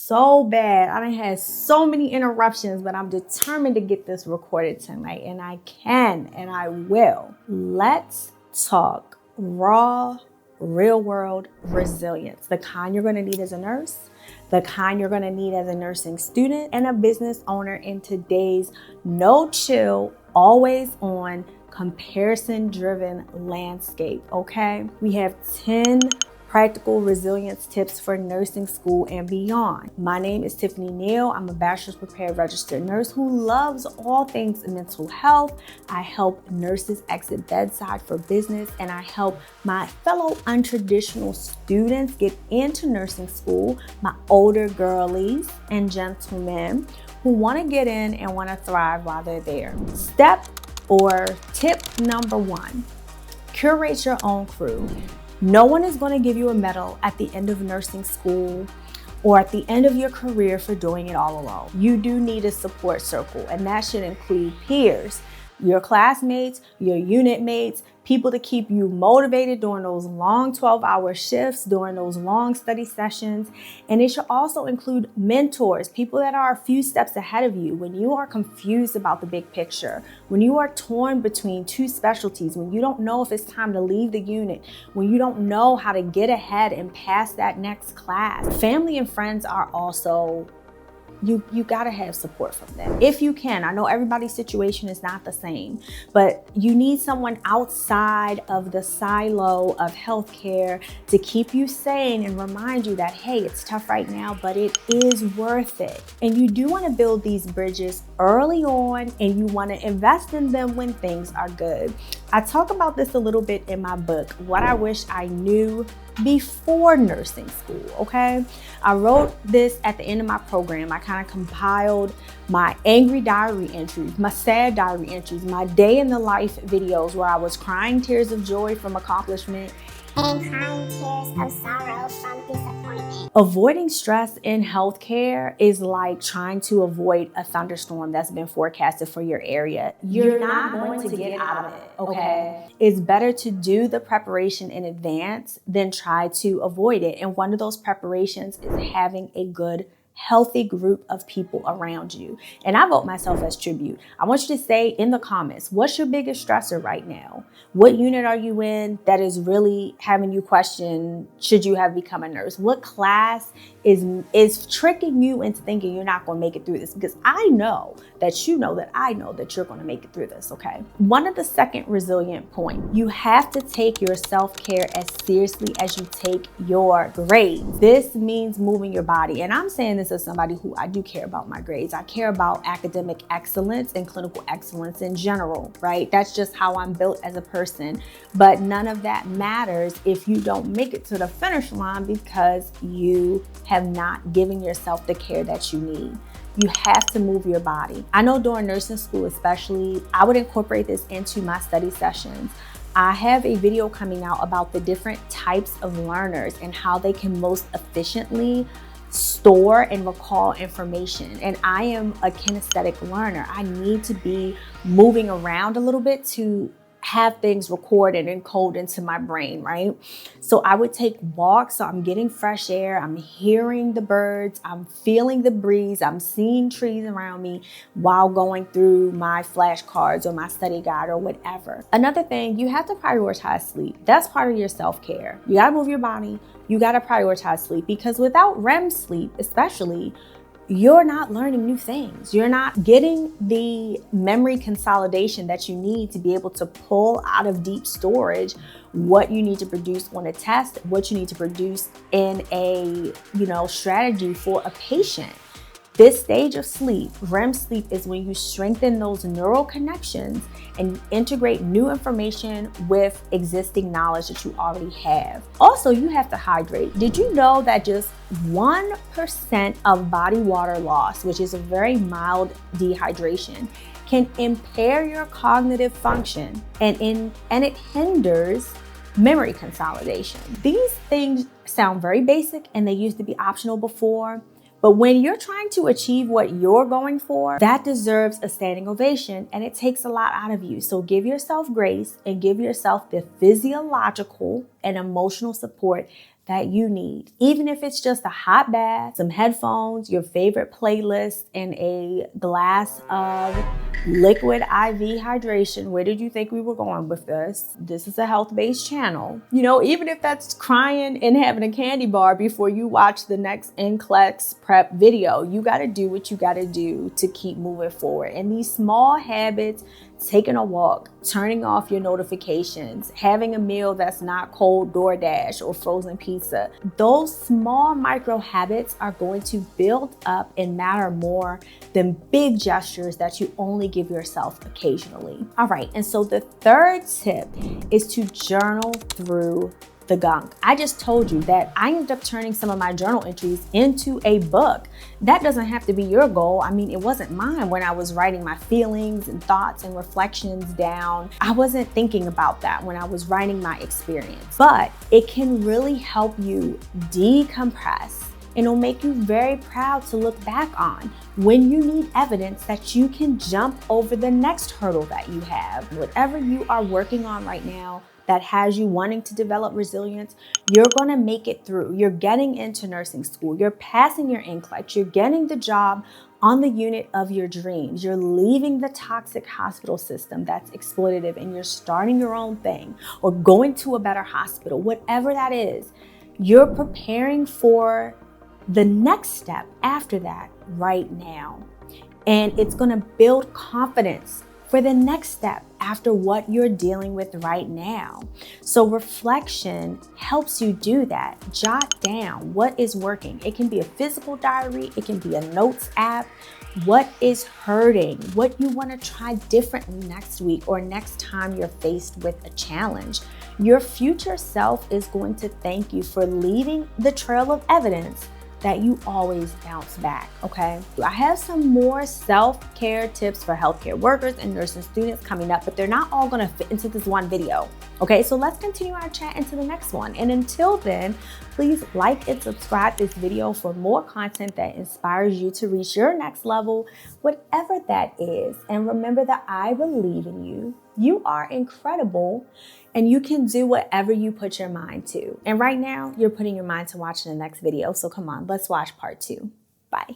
so bad. I done had so many interruptions, but I'm determined to get this recorded tonight, and I can, and I will. Let's talk raw, real world resilience, the kind you're gonna need as a nurse, the kind you're gonna need as a nursing student and a business owner in today's no chill, always on, comparison-driven landscape, okay? We have 10 practical resilience tips for nursing school and beyond. My name is Tiffany Neal. I'm a bachelor's prepared registered nurse who loves all things mental health. I help nurses exit bedside for business, and I help my fellow untraditional students get into nursing school, my older girlies and gentlemen who want to get in and want to thrive while they're there. Tip number 1, curate your own crew. No one is going to give you a medal at the end of nursing school or at the end of your career for doing it all alone. You do need a support circle, and that should include peers, your classmates, your unit mates, people to keep you motivated during those long 12-hour shifts, during those long study sessions. And it should also include mentors, people that are a few steps ahead of you when you are confused about the big picture, when you are torn between two specialties, when you don't know if it's time to leave the unit, when you don't know how to get ahead and pass that next class. Family and friends are also you gotta have support from them if you can. I know everybody's situation is not the same, but you need someone outside of the silo of healthcare to keep you sane and remind you that, hey, it's tough right now, but it is worth it. And you do want to build these bridges early on, and you want to invest in them when things are good. I talk about this a little bit in my book, What I Wish I Knew Before Nursing School, okay? I wrote this at the end of my program. I kind of compiled my angry diary entries, my sad diary entries, my day in the life videos where I was crying tears of joy from accomplishment and crying tears of sorrow from disappointment. Avoiding stress in healthcare is like trying to avoid a thunderstorm that's been forecasted for your area. You're not going to get out of it, okay? It's better to do the preparation in advance than try to avoid it. And one of those preparations is having a good, healthy group of people around you. And I vote myself as tribute. I want you to say in the comments, what's your biggest stressor right now? What unit are you in that is really having you question, should you have become a nurse? What class is tricking you into thinking you're not going to make it through this? Because I know that you know that I know that you're going to make it through this, okay? One of the second resilient point, you have to take your self-care as seriously as you take your grades. This means moving your body. And I'm saying this as somebody who I do care about my grades. I care about academic excellence and clinical excellence in general, right? That's just how I'm built as a person. But none of that matters if you don't make it to the finish line because you have not given yourself the care that you need. You have to move your body. I know during nursing school especially, I would incorporate this into my study sessions. I have a video coming out about the different types of learners and how they can most efficiently store and recall information. And I am a kinesthetic learner. I need to be moving around a little bit to have things recorded and coded into my brain, right? So I would take walks, so I'm getting fresh air, I'm hearing the birds, I'm feeling the breeze, I'm seeing trees around me while going through my flashcards or my study guide or whatever. Another thing, you have to prioritize sleep. That's part of your self-care. You gotta move your body, you gotta prioritize sleep, because without REM sleep, especially, you're not learning new things. You're not getting the memory consolidation that you need to be able to pull out of deep storage what you need to produce on a test, what you need to produce in a, strategy for a patient. This stage of sleep, REM sleep, is when you strengthen those neural connections and integrate new information with existing knowledge that you already have. Also, you have to hydrate. Did you know that just 1% of body water loss, which is a very mild dehydration, can impair your cognitive function and it hinders memory consolidation? These things sound very basic and they used to be optional before. But when you're trying to achieve what you're going for, that deserves a standing ovation, and it takes a lot out of you. So give yourself grace and give yourself the physiological and emotional support that you need. Even if it's just a hot bath, some headphones, your favorite playlist, and a glass of liquid IV hydration. Where did you think we were going with this? This is a health-based channel. You know, even if that's crying and having a candy bar before you watch the next NCLEX prep video, you got to do what you got to do to keep moving forward. And these small habits, taking a walk, turning off your notifications, having a meal that's not cold DoorDash or frozen pizza, those small micro habits are going to build up and matter more than big gestures that you only give yourself occasionally. All right, and so the third tip is to journal through the gunk. I just told you that I ended up turning some of my journal entries into a book. That doesn't have to be your goal. I mean, it wasn't mine when I was writing my feelings and thoughts and reflections down. I wasn't thinking about that when I was writing my experience, but it can really help you decompress. And it'll make you very proud to look back on when you need evidence that you can jump over the next hurdle that you have. Whatever you are working on right now that has you wanting to develop resilience, you're gonna make it through. You're getting into nursing school, you're passing your NCLEX, you're getting the job on the unit of your dreams, you're leaving the toxic hospital system that's exploitative and you're starting your own thing or going to a better hospital, whatever that is, you're preparing for the next step after that right now. And it's gonna build confidence for the next step after what you're dealing with right now. So reflection helps you do that. Jot down what is working. It can be a physical diary, it can be a notes app. What is hurting? What you want to try differently next week or next time you're faced with a challenge. Your future self is going to thank you for leaving the trail of evidence that you always bounce back, okay? I have some more self-care tips for healthcare workers and nursing students coming up, but they're not all gonna fit into this one video, okay? So let's continue our chat into the next one. And until then, please like and subscribe this video for more content that inspires you to reach your next level, whatever that is. And remember that I believe in you. You are incredible and you can do whatever you put your mind to. And right now, you're putting your mind to watching the next video. So come on, let's watch part 2.